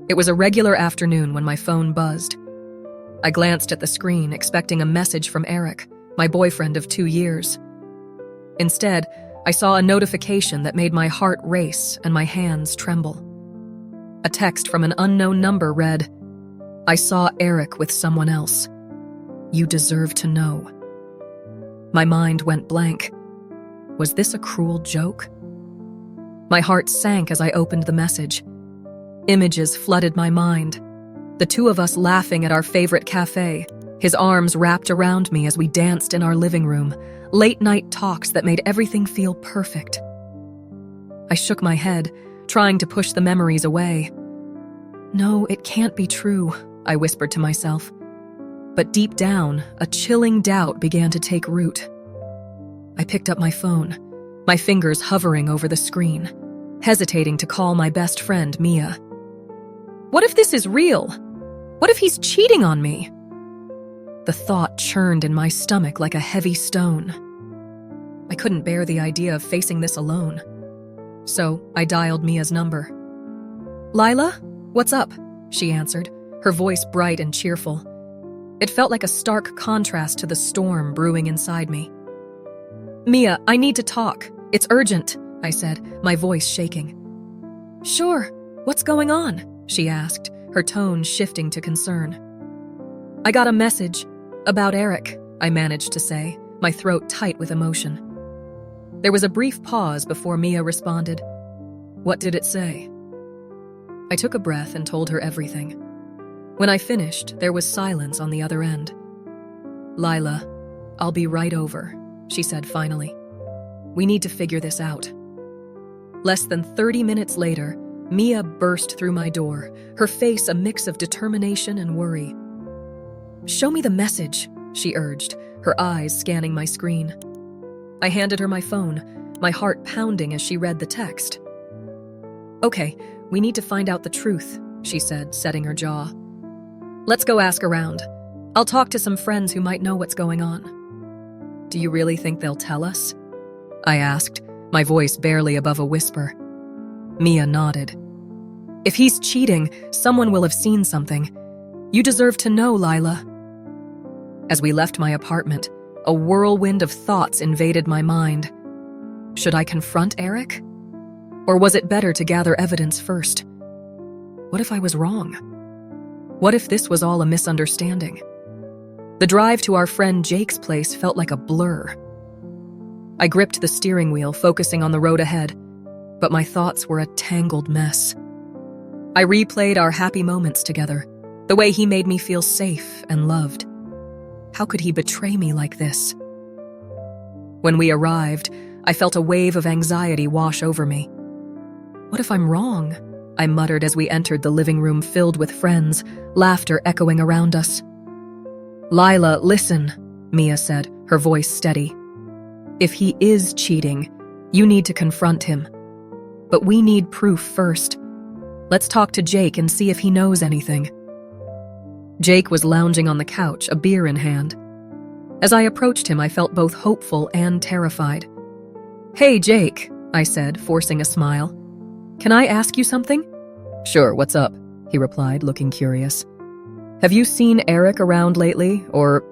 It was a regular afternoon when my phone buzzed. I glanced at the screen, expecting a message from Eric, my boyfriend of 2 years. Instead, I saw a notification that made my heart race and my hands tremble. A text from an unknown number read, "I saw Eric with someone else. You deserve to know." My mind went blank. Was this a cruel joke? My heart sank as I opened the message. Images flooded my mind. The two of us laughing at our favorite cafe, his arms wrapped around me as we danced in our living room, late-night talks that made everything feel perfect. I shook my head, trying to push the memories away. "No, it can't be true," I whispered to myself. But deep down, a chilling doubt began to take root. I picked up my phone, my fingers hovering over the screen, hesitating to call my best friend, Mia. What if this is real? What if he's cheating on me? The thought churned in my stomach like a heavy stone. I couldn't bear the idea of facing this alone. So I dialed Mia's number. "Lila, what's up?" she answered, her voice bright and cheerful. It felt like a stark contrast to the storm brewing inside me. "Mia, I need to talk. It's urgent," I said, my voice shaking. "Sure, what's going on?" she asked, her tone shifting to concern. "I got a message about Eric," I managed to say, my throat tight with emotion. There was a brief pause before Mia responded. "What did it say?" I took a breath and told her everything. When I finished, there was silence on the other end. "Lila, I'll be right over," she said finally. "We need to figure this out." Less than 30 minutes later, Mia burst through my door, her face a mix of determination and worry. "Show me the message," she urged, her eyes scanning my screen. I handed her my phone, my heart pounding as she read the text. "Okay, we need to find out the truth," she said, setting her jaw. "Let's go ask around. I'll talk to some friends who might know what's going on." "Do you really think they'll tell us?" I asked, my voice barely above a whisper. Mia nodded. "If he's cheating, someone will have seen something. You deserve to know, Lila." As we left my apartment, a whirlwind of thoughts invaded my mind. Should I confront Eric? Or was it better to gather evidence first? What if I was wrong? What if this was all a misunderstanding? The drive to our friend Jake's place felt like a blur. I gripped the steering wheel, focusing on the road ahead, but my thoughts were a tangled mess. I replayed our happy moments together, the way he made me feel safe and loved. How could he betray me like this? When we arrived, I felt a wave of anxiety wash over me. What if I'm wrong? I muttered as we entered the living room filled with friends, laughter echoing around us. "Lila, listen," Mia said, her voice steady. "If he is cheating, you need to confront him. But we need proof first. Let's talk to Jake and see if he knows anything." Jake was lounging on the couch, a beer in hand. As I approached him, I felt both hopeful and terrified. "Hey, Jake," I said, forcing a smile. "Can I ask you something?" "Sure, what's up?" he replied, looking curious. "Have you seen Eric around lately, or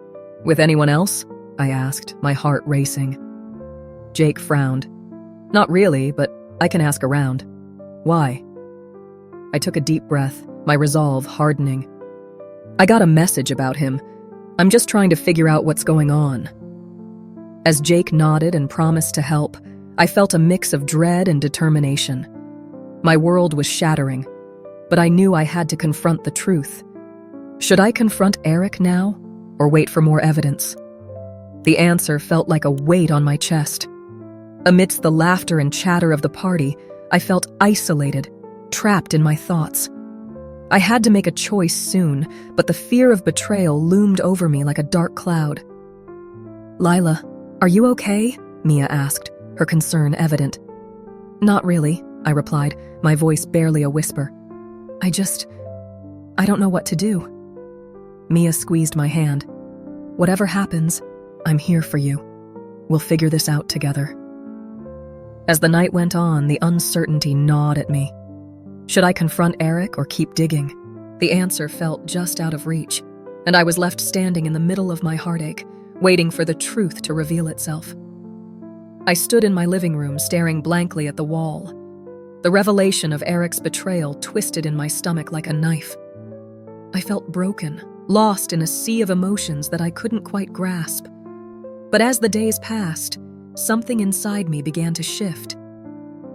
with anyone else?" I asked, my heart racing. Jake frowned. "Not really, but I can ask around. Why?" I took a deep breath, my resolve hardening. "I got a message about him. I'm just trying to figure out what's going on." As Jake nodded and promised to help, I felt a mix of dread and determination. My world was shattering, but I knew I had to confront the truth. Should I confront Eric now, or wait for more evidence? The answer felt like a weight on my chest. Amidst the laughter and chatter of the party, I felt isolated, trapped in my thoughts. I had to make a choice soon, but the fear of betrayal loomed over me like a dark cloud. "Lila, are you okay?" Mia asked, her concern evident. "Not really," I replied, my voice barely a whisper. I don't know what to do." Mia squeezed my hand. "Whatever happens, I'm here for you. We'll figure this out together." As the night went on, the uncertainty gnawed at me. Should I confront Eric or keep digging? The answer felt just out of reach, and I was left standing in the middle of my heartache, waiting for the truth to reveal itself. I stood in my living room staring blankly at the wall. The revelation of Eric's betrayal twisted in my stomach like a knife. I felt broken, lost in a sea of emotions that I couldn't quite grasp. But as the days passed, something inside me began to shift.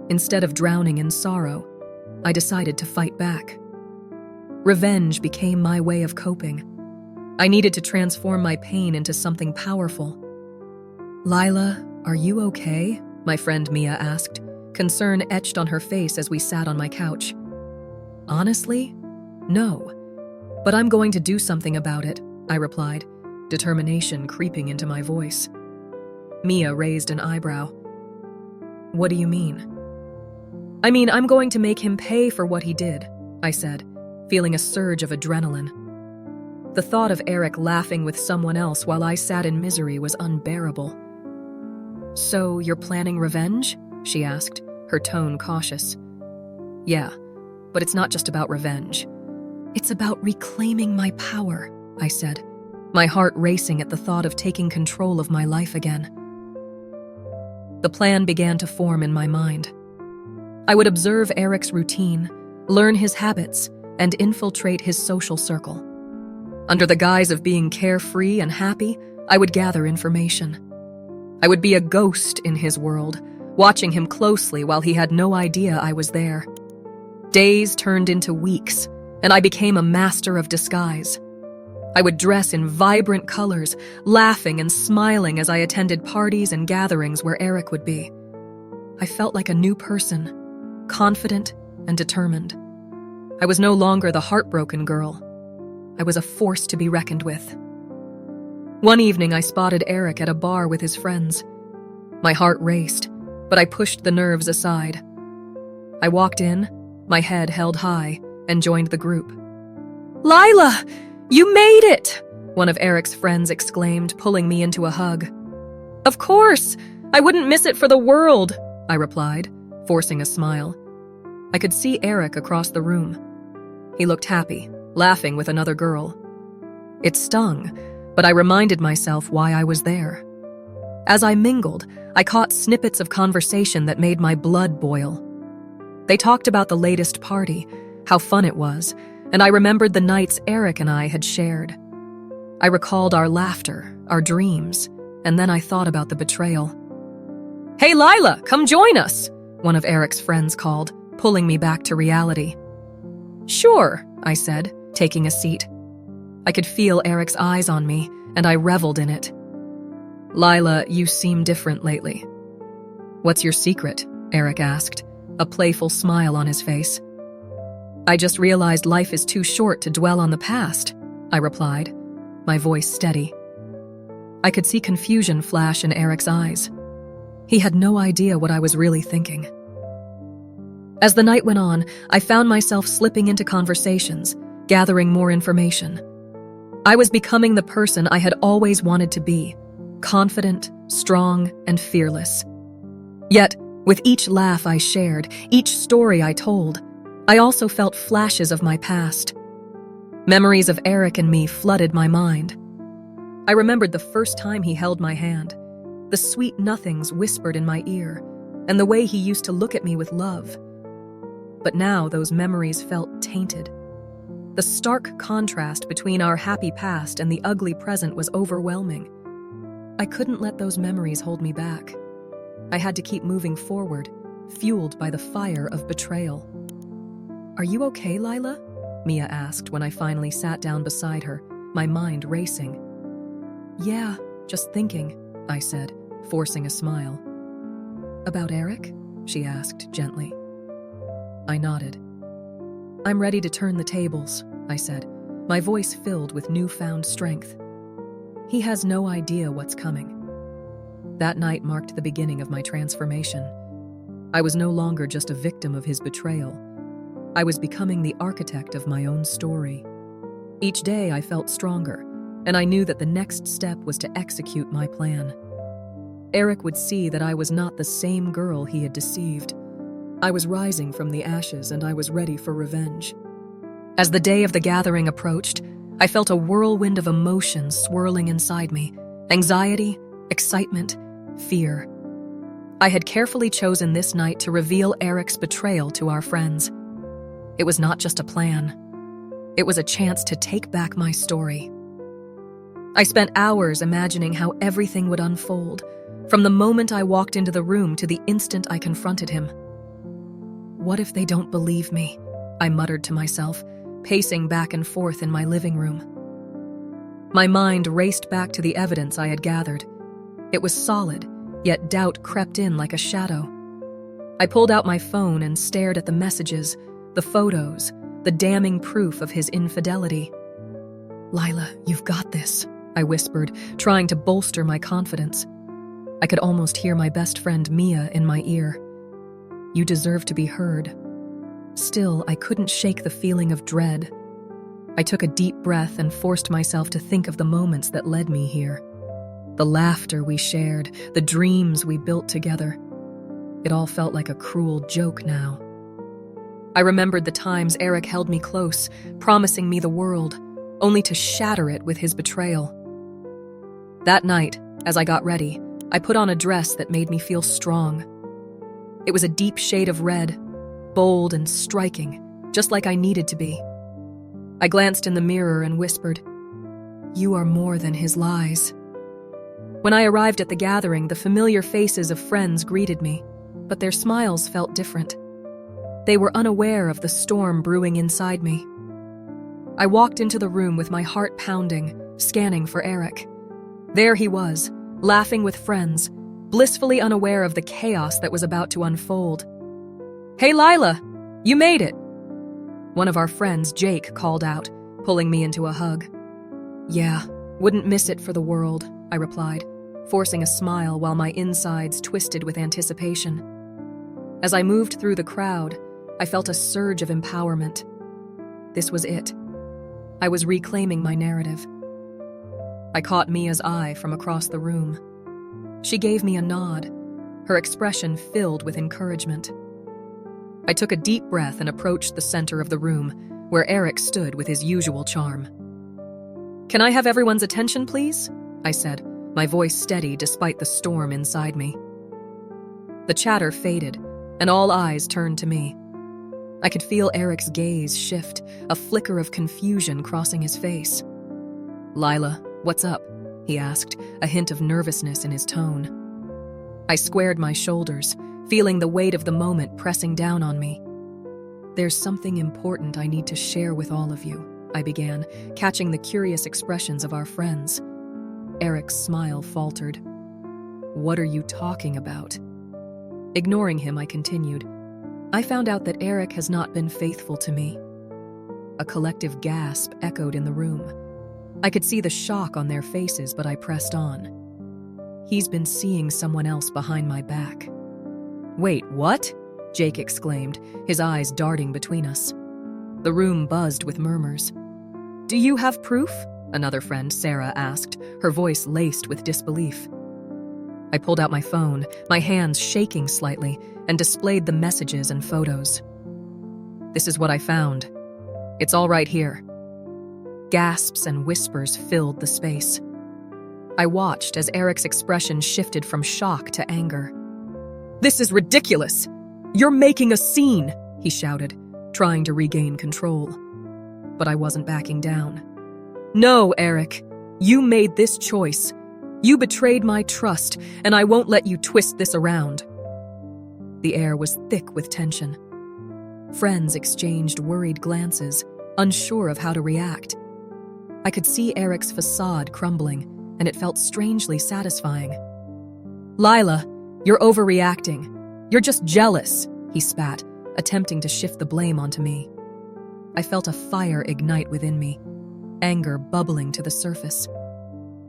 Instead of drowning in sorrow, I decided to fight back. Revenge became my way of coping. I needed to transform my pain into something powerful. "Lila, are you okay?" my friend Mia asked, concern etched on her face as we sat on my couch. "Honestly, no. But I'm going to do something about it," I replied, determination creeping into my voice. Mia raised an eyebrow. "What do you mean?" "I mean, I'm going to make him pay for what he did," I said, feeling a surge of adrenaline. The thought of Eric laughing with someone else while I sat in misery was unbearable. "So you're planning revenge?" she asked, her tone cautious. "Yeah, but it's not just about revenge. It's about reclaiming my power," I said, my heart racing at the thought of taking control of my life again. The plan began to form in my mind. I would observe Eric's routine, learn his habits, and infiltrate his social circle. Under the guise of being carefree and happy, I would gather information. I would be a ghost in his world, watching him closely while he had no idea I was there. Days turned into weeks, and I became a master of disguise. I would dress in vibrant colors, laughing and smiling as I attended parties and gatherings where Eric would be. I felt like a new person, confident and determined. I was no longer the heartbroken girl. I was a force to be reckoned with. One evening, I spotted Eric at a bar with his friends. My heart raced, but I pushed the nerves aside. I walked in, my head held high, and joined the group. "Lila, you made it!" one of Eric's friends exclaimed, pulling me into a hug. "Of course! I wouldn't miss it for the world," I replied, forcing a smile. I could see Eric across the room. He looked happy, laughing with another girl. It stung, but I reminded myself why I was there. As I mingled, I caught snippets of conversation that made my blood boil. They talked about the latest party, how fun it was, and I remembered the nights Eric and I had shared. I recalled our laughter, our dreams, and then I thought about the betrayal. "Hey Lila, come join us," one of Eric's friends called, pulling me back to reality. "Sure," I said, taking a seat. I could feel Eric's eyes on me, and I reveled in it. "Lila, you seem different lately." "What's your secret?" Eric asked, a playful smile on his face. "I just realized life is too short to dwell on the past," I replied, my voice steady. I could see confusion flash in Eric's eyes. He had no idea what I was really thinking. As the night went on, I found myself slipping into conversations, gathering more information. I was becoming the person I had always wanted to be, confident, strong, and fearless. Yet, with each laugh I shared, each story I told, I also felt flashes of my past. Memories of Eric and me flooded my mind. I remembered the first time he held my hand, the sweet nothings whispered in my ear, and the way he used to look at me with love. But now those memories felt tainted. The stark contrast between our happy past and the ugly present was overwhelming. I couldn't let those memories hold me back. I had to keep moving forward, fueled by the fire of betrayal. "Are you okay, Lila?" Mia asked when I finally sat down beside her, my mind racing. "Yeah, just thinking," I said, forcing a smile. "About Eric?" she asked gently. I nodded. "I'm ready to turn the tables," I said, my voice filled with newfound strength. "He has no idea what's coming." That night marked the beginning of my transformation. I was no longer just a victim of his betrayal. I was becoming the architect of my own story. Each day I felt stronger, and I knew that the next step was to execute my plan. Eric would see that I was not the same girl he had deceived. I was rising from the ashes and I was ready for revenge. As the day of the gathering approached, I felt a whirlwind of emotions swirling inside me: anxiety, excitement, fear. I had carefully chosen this night to reveal Eric's betrayal to our friends. It was not just a plan. It was a chance to take back my story. I spent hours imagining how everything would unfold, from the moment I walked into the room to the instant I confronted him. What if they don't believe me? I muttered to myself, pacing back and forth in my living room. My mind raced back to the evidence I had gathered. It was solid, yet doubt crept in like a shadow. I pulled out my phone and stared at the messages, the photos, the damning proof of his infidelity. "Lila, you've got this," I whispered, trying to bolster my confidence. I could almost hear my best friend Mia in my ear. "You deserve to be heard." Still, I couldn't shake the feeling of dread. I took a deep breath and forced myself to think of the moments that led me here. The laughter we shared, the dreams we built together. It all felt like a cruel joke now. I remembered the times Eric held me close, promising me the world, only to shatter it with his betrayal. That night, as I got ready, I put on a dress that made me feel strong. It was a deep shade of red, bold and striking, just like I needed to be. I glanced in the mirror and whispered, "You are more than his lies." When I arrived at the gathering, the familiar faces of friends greeted me, but their smiles felt different. They were unaware of the storm brewing inside me. I walked into the room with my heart pounding, scanning for Eric. There he was, laughing with friends, blissfully unaware of the chaos that was about to unfold. "Hey, Lila, you made it!" One of our friends, Jake, called out, pulling me into a hug. "Yeah, wouldn't miss it for the world," I replied, forcing a smile while my insides twisted with anticipation. As I moved through the crowd, I felt a surge of empowerment. This was it. I was reclaiming my narrative. I caught Mia's eye from across the room. She gave me a nod, her expression filled with encouragement. I took a deep breath and approached the center of the room, where Eric stood with his usual charm. "Can I have everyone's attention, please?" I said, my voice steady despite the storm inside me. The chatter faded, and all eyes turned to me. I could feel Eric's gaze shift, a flicker of confusion crossing his face. "Lila, what's up?" he asked, a hint of nervousness in his tone. I squared my shoulders, feeling the weight of the moment pressing down on me. "There's something important I need to share with all of you," I began, catching the curious expressions of our friends. Eric's smile faltered. "What are you talking about?" Ignoring him, I continued. "I found out that Eric has not been faithful to me." A collective gasp echoed in the room. I could see the shock on their faces, but I pressed on. "He's been seeing someone else behind my back." "Wait, what?" Jake exclaimed, his eyes darting between us. The room buzzed with murmurs. "Do you have proof?" another friend, Sarah, asked, her voice laced with disbelief. I pulled out my phone, my hands shaking slightly, and displayed the messages and photos. "This is what I found. It's all right here." Gasps and whispers filled the space. I watched as Eric's expression shifted from shock to anger. "This is ridiculous! You're making a scene!" he shouted, trying to regain control. But I wasn't backing down. "No, Eric, you made this choice. You betrayed my trust, and I won't let you twist this around." The air was thick with tension. Friends exchanged worried glances, unsure of how to react. I could see Eric's facade crumbling, and it felt strangely satisfying. "Lila, you're overreacting. You're just jealous," he spat, attempting to shift the blame onto me. I felt a fire ignite within me, anger bubbling to the surface.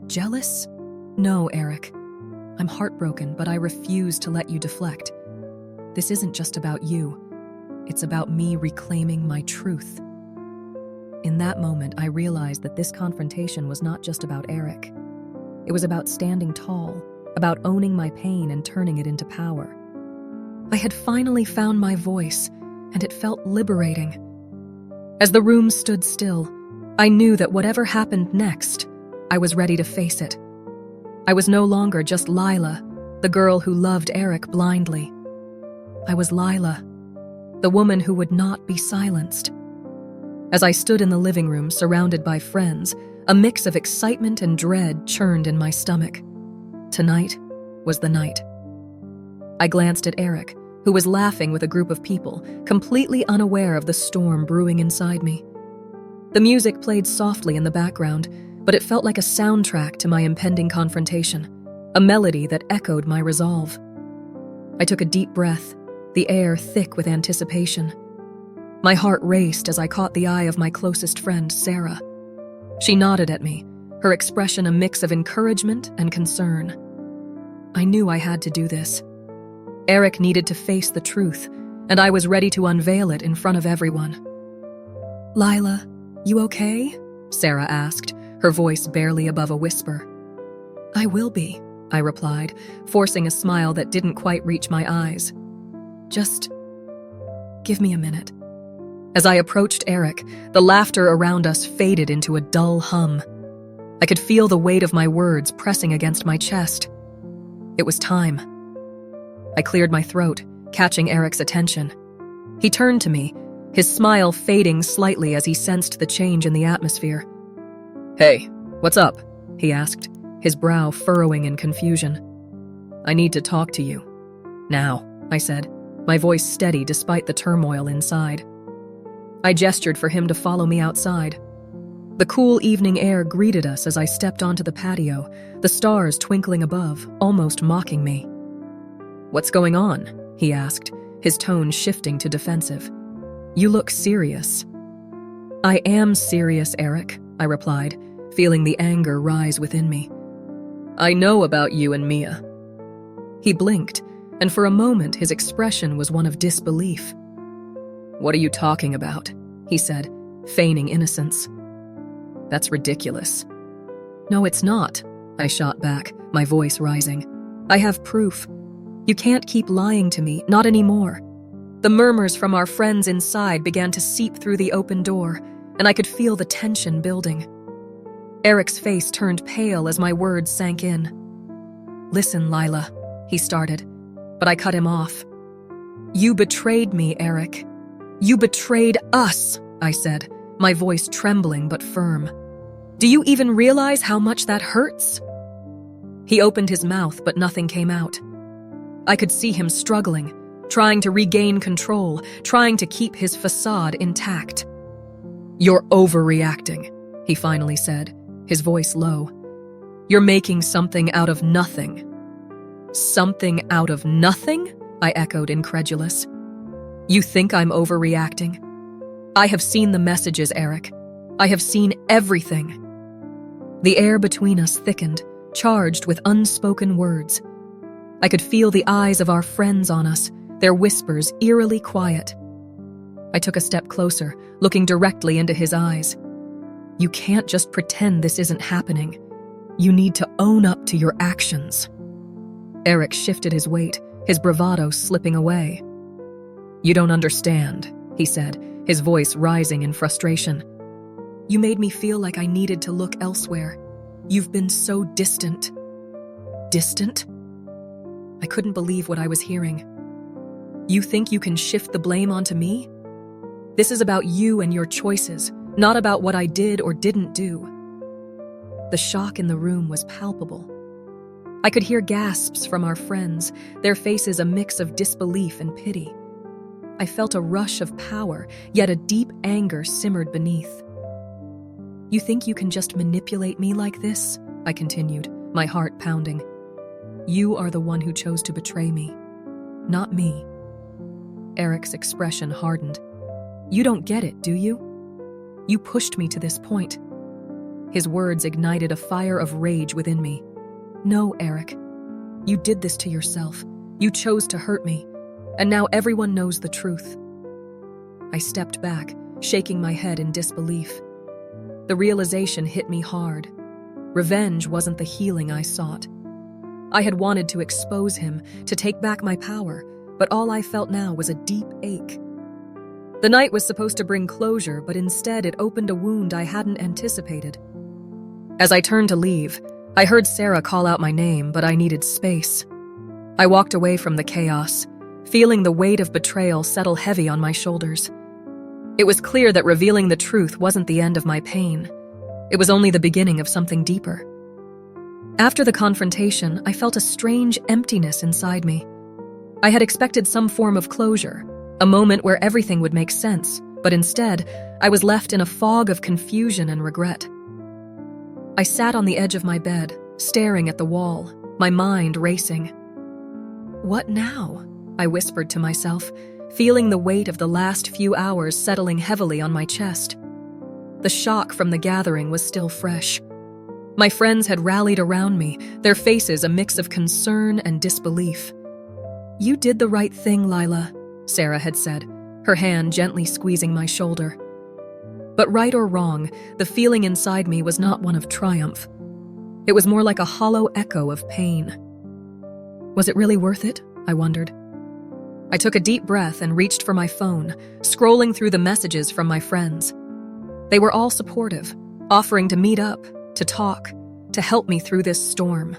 "Jealous? No, Eric. I'm heartbroken, but I refuse to let you deflect. This isn't just about you. It's about me reclaiming my truth." In that moment, I realized that this confrontation was not just about Eric. It was about standing tall, about owning my pain and turning it into power. I had finally found my voice, and it felt liberating. As the room stood still, I knew that whatever happened next, I was ready to face it. I was no longer just Lila, the girl who loved Eric blindly. I was Lila, the woman who would not be silenced. As I stood in the living room surrounded by friends, a mix of excitement and dread churned in my stomach. Tonight was the night. I glanced at Eric, who was laughing with a group of people, completely unaware of the storm brewing inside me. The music played softly in the background, but it felt like a soundtrack to my impending confrontation, a melody that echoed my resolve. I took a deep breath, the air thick with anticipation. My heart raced as I caught the eye of my closest friend, Sarah. She nodded at me, her expression a mix of encouragement and concern. I knew I had to do this. Eric needed to face the truth, and I was ready to unveil it in front of everyone. "Lila, you okay?" Sarah asked, her voice barely above a whisper. "I will be," I replied, forcing a smile that didn't quite reach my eyes. "Just give me a minute." As I approached Eric, the laughter around us faded into a dull hum. I could feel the weight of my words pressing against my chest. It was time. I cleared my throat, catching Eric's attention. He turned to me, his smile fading slightly as he sensed the change in the atmosphere. "Hey, what's up?" he asked, his brow furrowing in confusion. "I need to talk to you." "Now," I said, my voice steady despite the turmoil inside. I gestured for him to follow me outside. The cool evening air greeted us as I stepped onto the patio, the stars twinkling above, almost mocking me. "What's going on?" he asked, his tone shifting to defensive. "You look serious." "I am serious, Eric," I replied, feeling the anger rise within me. "I know about you and Mia." He blinked, and for a moment his expression was one of disbelief. "What are you talking about?" he said, feigning innocence. "That's ridiculous." "No, it's not," I shot back, my voice rising. "I have proof. You can't keep lying to me, not anymore." The murmurs from our friends inside began to seep through the open door, and I could feel the tension building. Eric's face turned pale as my words sank in. "Listen, Lila," he started, but I cut him off. "You betrayed me, Eric. You betrayed us," I said, my voice trembling but firm. "Do you even realize how much that hurts?" He opened his mouth, but nothing came out. I could see him struggling, trying to regain control, trying to keep his facade intact. "You're overreacting," he finally said, his voice low. "You're making something out of nothing." "Something out of nothing?" I echoed, incredulous. "You think I'm overreacting? I have seen the messages, Eric. I have seen everything." The air between us thickened, charged with unspoken words. I could feel the eyes of our friends on us, their whispers eerily quiet. I took a step closer, looking directly into his eyes. "You can't just pretend this isn't happening. You need to own up to your actions." Eric shifted his weight, his bravado slipping away. "You don't understand," he said, his voice rising in frustration. "You made me feel like I needed to look elsewhere. You've been so distant." "Distant?" I couldn't believe what I was hearing. "You think you can shift the blame onto me? This is about you and your choices, not about what I did or didn't do." The shock in the room was palpable. I could hear gasps from our friends, their faces a mix of disbelief and pity. I felt a rush of power, yet a deep anger simmered beneath. "You think you can just manipulate me like this?" I continued, my heart pounding. "You are the one who chose to betray me, not me." Eric's expression hardened. "You don't get it, do you? You pushed me to this point." His words ignited a fire of rage within me. "No, Eric. You did this to yourself. You chose to hurt me. And now everyone knows the truth." I stepped back, shaking my head in disbelief. The realization hit me hard. Revenge wasn't the healing I sought. I had wanted to expose him, to take back my power, but all I felt now was a deep ache. The night was supposed to bring closure, but instead it opened a wound I hadn't anticipated. As I turned to leave, I heard Sarah call out my name, but I needed space. I walked away from the chaos, feeling the weight of betrayal settle heavy on my shoulders. It was clear that revealing the truth wasn't the end of my pain. It was only the beginning of something deeper. After the confrontation, I felt a strange emptiness inside me. I had expected some form of closure, a moment where everything would make sense, but instead, I was left in a fog of confusion and regret. I sat on the edge of my bed, staring at the wall, my mind racing. "What now?" I whispered to myself, feeling the weight of the last few hours settling heavily on my chest. The shock from the gathering was still fresh. My friends had rallied around me, their faces a mix of concern and disbelief. "You did the right thing, Lila," Sarah had said, her hand gently squeezing my shoulder. But right or wrong, the feeling inside me was not one of triumph. It was more like a hollow echo of pain. Was it really worth it? I wondered. I took a deep breath and reached for my phone, scrolling through the messages from my friends. They were all supportive, offering to meet up, to talk, to help me through this storm.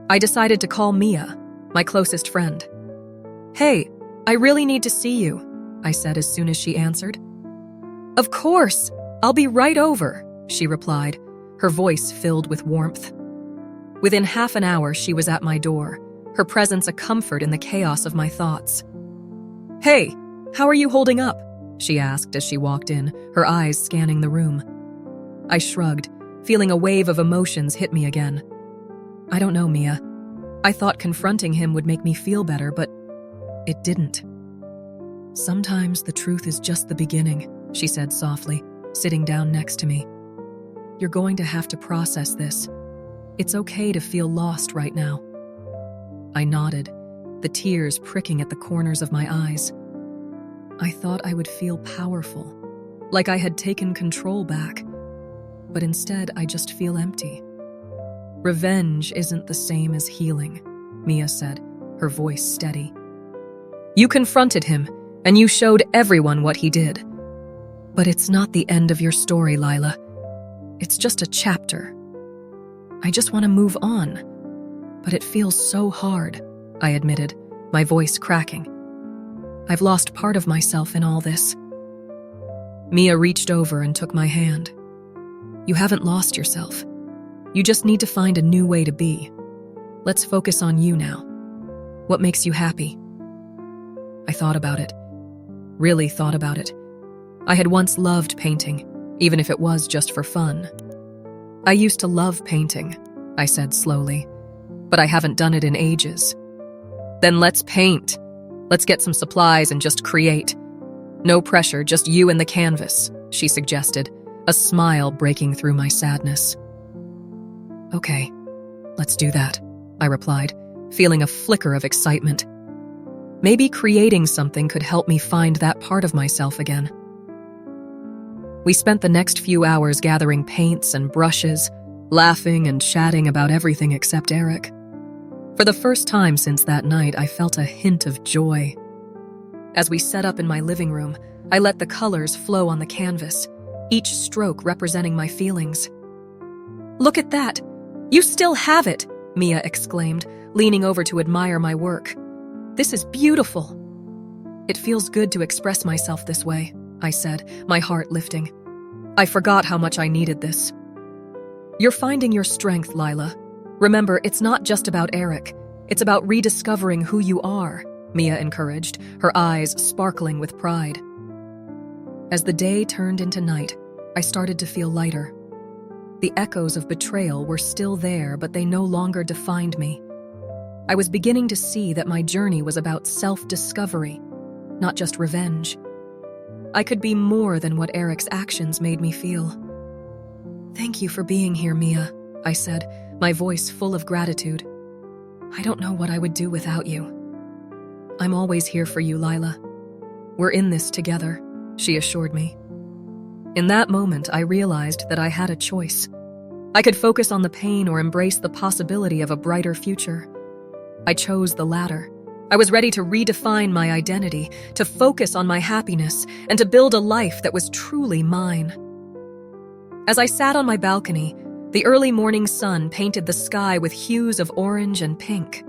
I decided to call Mia, my closest friend. "Hey, I really need to see you," I said as soon as she answered. "Of course, I'll be right over," she replied, her voice filled with warmth. Within half an hour, she was at my door, her presence a comfort in the chaos of my thoughts. "Hey, how are you holding up?" she asked as she walked in, her eyes scanning the room. I shrugged, feeling a wave of emotions hit me again. "I don't know, Mia. I thought confronting him would make me feel better, but it didn't." "Sometimes the truth is just the beginning," she said softly, sitting down next to me. "You're going to have to process this. It's okay to feel lost right now." I nodded, the tears pricking at the corners of my eyes. I thought I would feel powerful, like I had taken control back, but instead I just feel empty. "Revenge isn't the same as healing," Mia said, her voice steady. "You confronted him, and you showed everyone what he did. But it's not the end of your story, Lila. It's just a chapter. I just want to move on. But it feels so hard," I admitted, my voice cracking. "I've lost part of myself in all this." Mia reached over and took my hand. "You haven't lost yourself. You just need to find a new way to be. Let's focus on you now. What makes you happy?" I thought about it. Really thought about it. I had once loved painting, even if it was just for fun. "I used to love painting," I said slowly, "but I haven't done it in ages." "Then let's paint. Let's get some supplies and just create. No pressure, just you and the canvas," she suggested, a smile breaking through my sadness. "Okay, let's do that," I replied, feeling a flicker of excitement. Maybe creating something could help me find that part of myself again. We spent the next few hours gathering paints and brushes, laughing and chatting about everything except Eric. For the first time since that night, I felt a hint of joy. As we set up in my living room, I let the colors flow on the canvas, each stroke representing my feelings. "Look at that! You still have it!" Mia exclaimed, leaning over to admire my work. "This is beautiful." "It feels good to express myself this way," I said, my heart lifting. I forgot how much I needed this. "You're finding your strength, Lila. Remember, it's not just about Eric. It's about rediscovering who you are," Mia encouraged, her eyes sparkling with pride. As the day turned into night, I started to feel lighter. The echoes of betrayal were still there, but they no longer defined me. I was beginning to see that my journey was about self-discovery, not just revenge. I could be more than what Eric's actions made me feel. "Thank you for being here, Mia," I said, my voice full of gratitude. "I don't know what I would do without you." "I'm always here for you, Lila. We're in this together," she assured me. In that moment, I realized that I had a choice. I could focus on the pain or embrace the possibility of a brighter future. I chose the latter. I was ready to redefine my identity, to focus on my happiness, and to build a life that was truly mine. As I sat on my balcony, the early morning sun painted the sky with hues of orange and pink.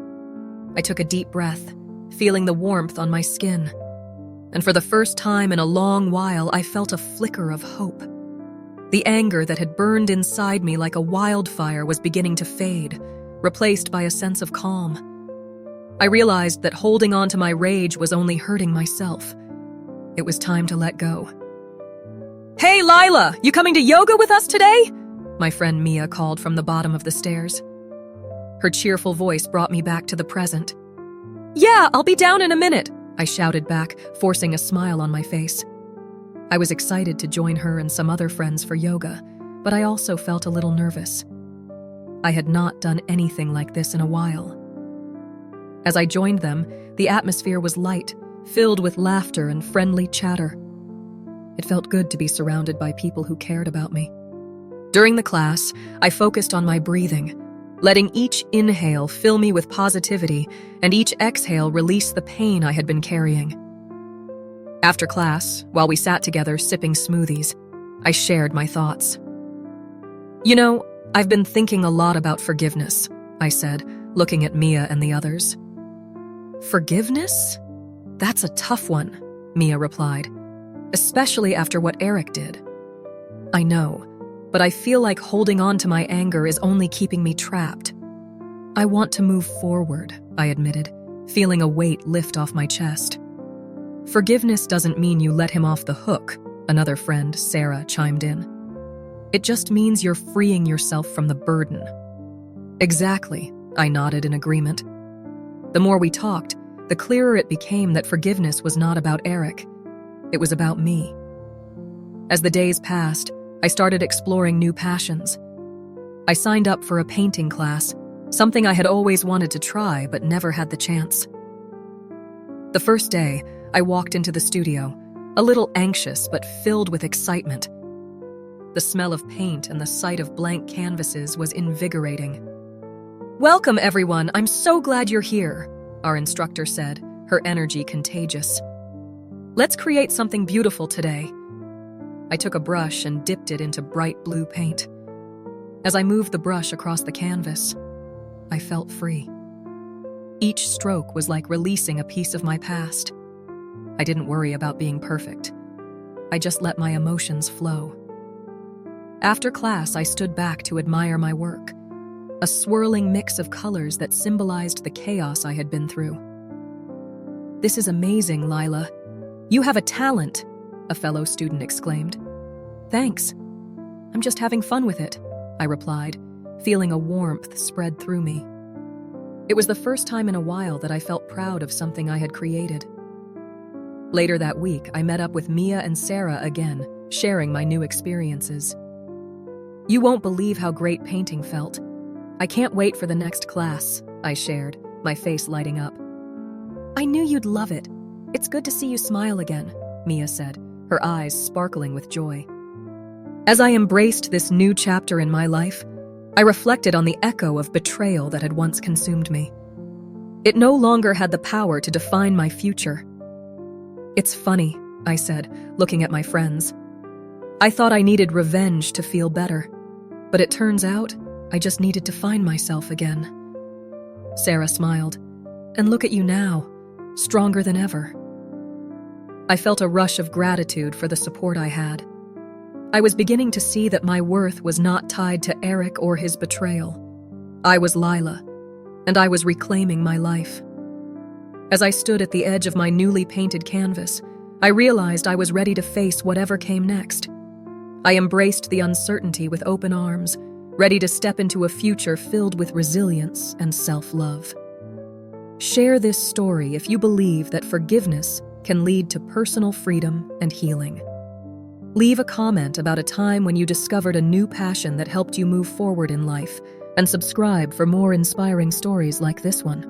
I took a deep breath, feeling the warmth on my skin. And for the first time in a long while, I felt a flicker of hope. The anger that had burned inside me like a wildfire was beginning to fade, replaced by a sense of calm. I realized that holding on to my rage was only hurting myself. It was time to let go. "Hey, Lila, you coming to yoga with us today?" My friend Mia called from the bottom of the stairs. Her cheerful voice brought me back to the present. "Yeah, I'll be down in a minute," I shouted back, forcing a smile on my face. I was excited to join her and some other friends for yoga, but I also felt a little nervous. I had not done anything like this in a while. As I joined them, the atmosphere was light, filled with laughter and friendly chatter. It felt good to be surrounded by people who cared about me. During the class, I focused on my breathing, letting each inhale fill me with positivity and each exhale release the pain I had been carrying. After class, while we sat together sipping smoothies, I shared my thoughts. "You know, I've been thinking a lot about forgiveness," I said, looking at Mia and the others. "Forgiveness? That's a tough one," Mia replied, "especially after what Eric did." "I know, but I feel like holding on to my anger is only keeping me trapped." "I want to move forward," I admitted, feeling a weight lift off my chest. "Forgiveness doesn't mean you let him off the hook," another friend, Sarah, chimed in. "It just means you're freeing yourself from the burden." "Exactly," I nodded in agreement. The more we talked, the clearer it became that forgiveness was not about Eric. It was about me. As the days passed, I started exploring new passions. I signed up for a painting class, something I had always wanted to try but never had the chance. The first day, I walked into the studio, a little anxious but filled with excitement. The smell of paint and the sight of blank canvases was invigorating. "Welcome, everyone. I'm so glad you're here," our instructor said, her energy contagious. "Let's create something beautiful today." I took a brush and dipped it into bright blue paint. As I moved the brush across the canvas, I felt free. Each stroke was like releasing a piece of my past. I didn't worry about being perfect. I just let my emotions flow. After class, I stood back to admire my work, a swirling mix of colors that symbolized the chaos I had been through. "This is amazing, Lila. You have a talent," a fellow student exclaimed. "Thanks. I'm just having fun with it," I replied, feeling a warmth spread through me. It was the first time in a while that I felt proud of something I had created. Later that week, I met up with Mia and Sarah again, sharing my new experiences. "You won't believe how great painting felt. I can't wait for the next class," I shared, my face lighting up. "I knew you'd love it. It's good to see you smile again," Mia said, her eyes sparkling with joy. As I embraced this new chapter in my life, I reflected on the echo of betrayal that had once consumed me. It no longer had the power to define my future. "It's funny," I said, looking at my friends. "I thought I needed revenge to feel better, but it turns out I just needed to find myself again." Sarah smiled. "And look at you now, stronger than ever." I felt a rush of gratitude for the support I had. I was beginning to see that my worth was not tied to Eric or his betrayal. I was Lila, and I was reclaiming my life. As I stood at the edge of my newly painted canvas, I realized I was ready to face whatever came next. I embraced the uncertainty with open arms, ready to step into a future filled with resilience and self-love. Share this story if you believe that forgiveness can lead to personal freedom and healing. Leave a comment about a time when you discovered a new passion that helped you move forward in life, and subscribe for more inspiring stories like this one.